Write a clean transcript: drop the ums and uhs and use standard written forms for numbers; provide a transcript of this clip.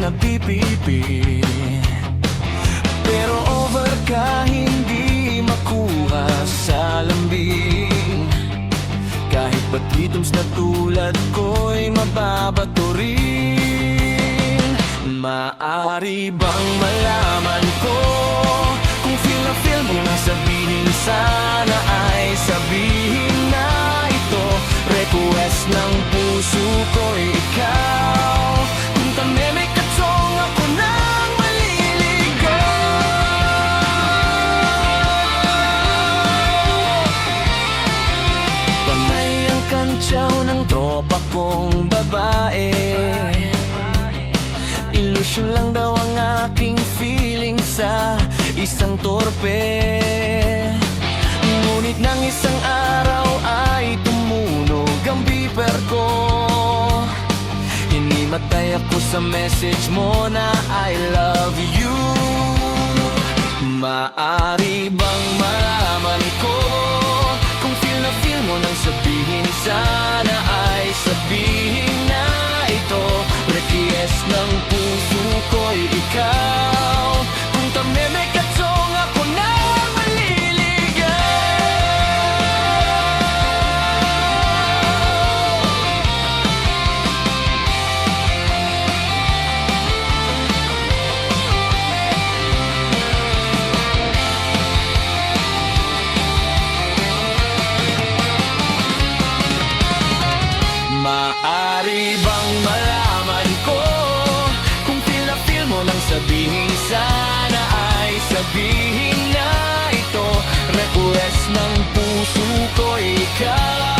nagpipipi. Pero over ka, hindi makuha sa lambing. Kahit batitums na tulad ko'y mababato rin. Maaari bang malaman ko kung feel na feel mo na sabihin, sana ay sabihin na ito. Request ng puso ko'y ikaw. Kung tamemay ka tong ako nang maliligaw. Panay ang kantsaw ng tropa kong babae. Ilusyon lang daw ang aking feeling sa isang torpe. Ngunit nang isang araw ay tumunog ang beeper ko. Hinimatay ako sa message mo na I love you. Maaari bang malaman ko kung feel na feel mo nang sabihin, sana ay sabihin na ito. Request ng puso ko'y ikaw. Kung tamemay ka tong ako na maaari bang malaman ko kung feel na feel mo nang sabihin, sana ay sabihin na ito. Request ng puso ko ikaw.